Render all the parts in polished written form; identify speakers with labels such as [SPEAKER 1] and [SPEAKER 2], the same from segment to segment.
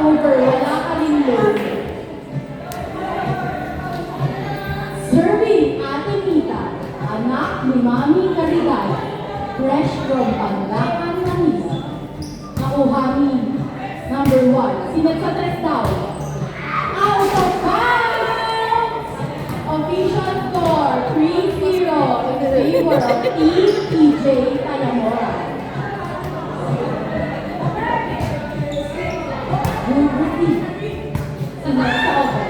[SPEAKER 1] over, wala ka rin load. Serving Ate Mita, anak ni Mami Karigay, fresh from Panlacan, Manila. Nakuhanin, number 1, sinat sa tres daw. Out of bounds! Official score, 3-0 in favor of Team TJ Tayamora. Sinat sa over,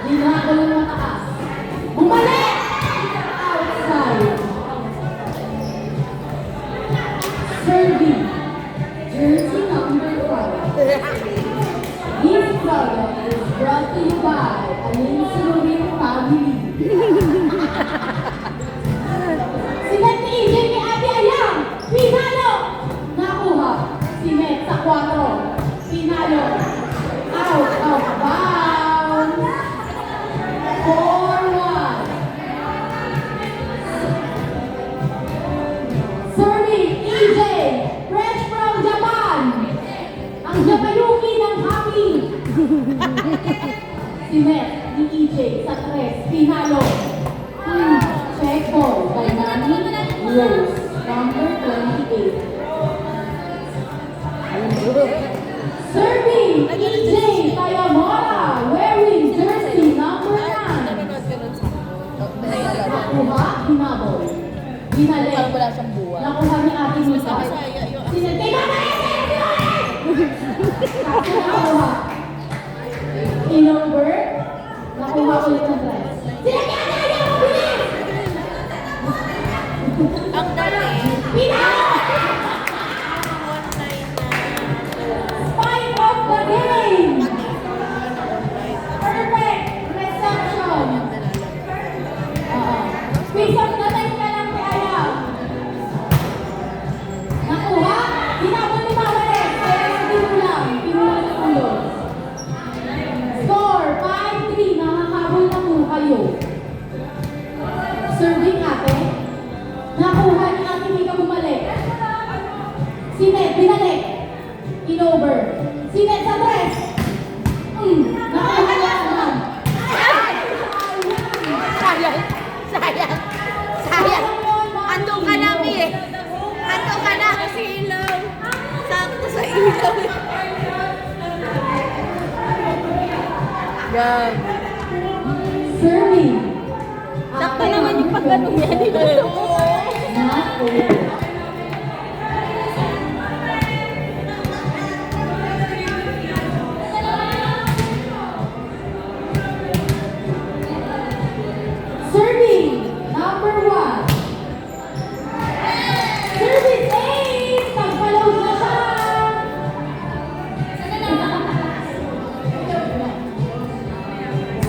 [SPEAKER 1] ginagawa ng taas. Bumalik! Outside. Serving, jersey number 5. This product is brought to you by Alinsurin Family. Sinet ni EJ ni Ate Ayang, pinalo! Nakuha, sinet sa 4. Pinalo. Out of bounds. 4-1. Serving EJ, fresh from Japan. Ang Japayuki ng Happy. Sinet ni EJ sa 3, pinalo. Check ball by Nani Rose, number 28. Serving EJ Tayamora, wearing jersey number 9. Nakuha, hinabol. Binalik.
[SPEAKER 2] Wala siyang buwan.
[SPEAKER 1] Nakuha ni Ate Mita. Sinatay na na Kasi nakuha. In-over. Nakuha ulit ng dress. Sinatay na na mabilis!
[SPEAKER 2] Ang dali.
[SPEAKER 1] Pinalo! Spike of the game! Perfect reception! Squeeze up na time ka lang, Kaya. Nakuha? Hinabol ni Mawales. Kaya hindi mo lang. Pinuha sa ulo. Score, 5-3. Nakahabol na po kayo. Serving Ate. Nakuha ni Ate Mika bumalik. Sinet, binalik. In-over. Sinet sa tres. Nakuha niya naman.
[SPEAKER 2] Sayang. Sayang. Sayang. Andun ka na, Mi. Andun ka na. Kasi ilaw. Sakto sa ilaw. Yan.
[SPEAKER 1] Serving.
[SPEAKER 2] Sakto naman yung pag-ano niya.
[SPEAKER 1] Not over. Serving number 1. Serving 8. Pagpaload na siya.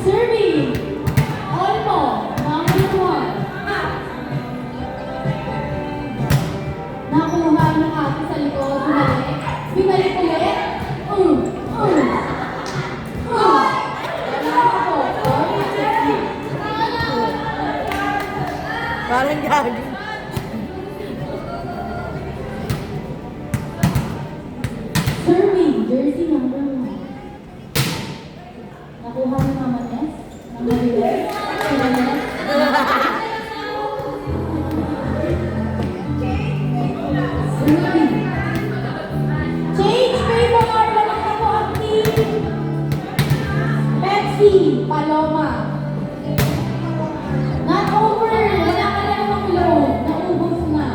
[SPEAKER 1] Serving Olmo number 1. Nakuha ng Ate sa likod. Bumalik. Binalik ulit. Wala ako.
[SPEAKER 2] Parang gagi.
[SPEAKER 1] Serving, jersey number 1. Nakuha ni Mama Ness. Number 11. Sila Ness. Serving. Change favor. Walang ako ang team. Pepsi, Paloma. Not over. Wala ka na namang load. Naubos na.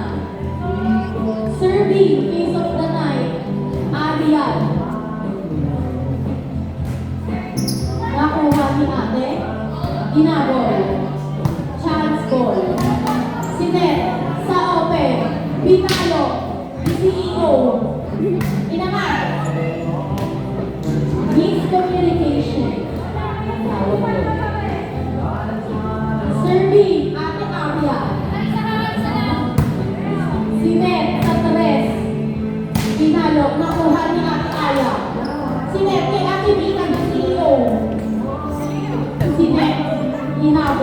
[SPEAKER 1] Serving, case of the night. Ariel. Nakuha ni Ate. Ginabol. Chance ball. Sinet. Sa open. Pinalo. CEO. Inamat. Miscommunication. Ang tawag ko. Serving. Ate Ariel. Sinet. Sa tres. Pinalo. Nakuha ni Ate Aya. Sinet kay Ate Mika ng CEO. Sinet. Hinabol.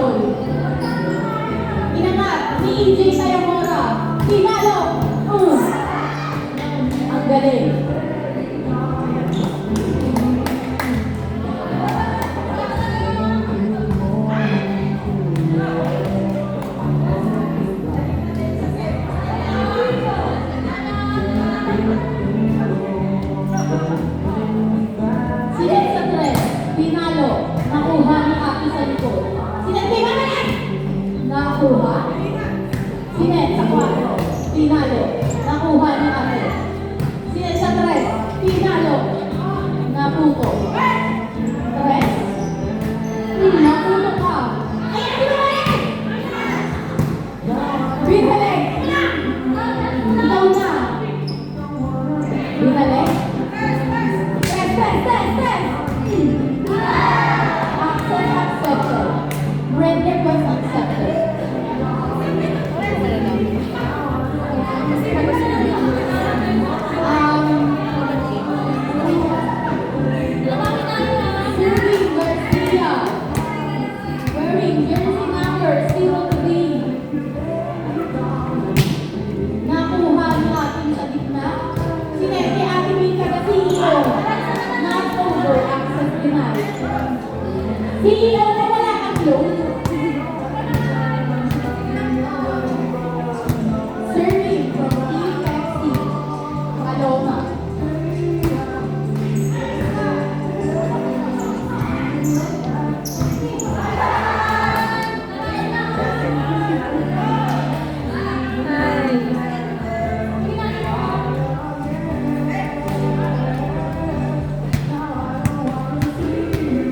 [SPEAKER 1] CEO na wala kang loan. Serving from EFC. Paloma.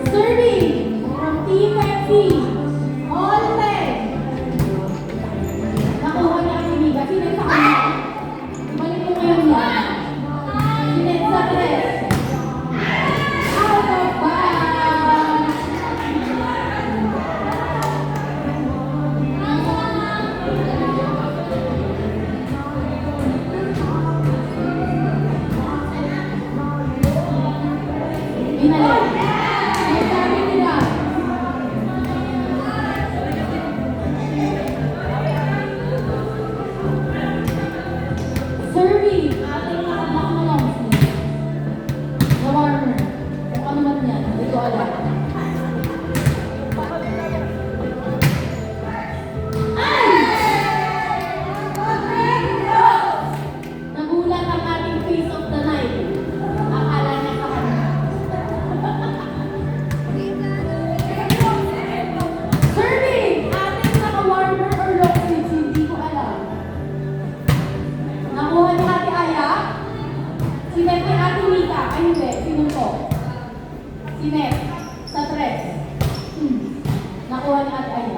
[SPEAKER 1] Serving from Team Pepsi. All 10. Nakuha niya ang amiga. Sinet sa kanya. Balik mo ngayon yan. Sinet sa 3. Out of bounds. Binalik. May sabi nila. Serving. Ating nakabak na long sleeve. The warmer. Kung ano man yan. Hindi ko alam. Nagulat ang ating face of the night. Akala niya sa kanya. Serving! Ating naka-warmer or long sleeves, hindi ko alam. Nakuha ni Ate Aya? Sinet kay Ate Mika? Ay hindi, sino to? Sinet. Sa 3. Nakuha ni Ate Aya.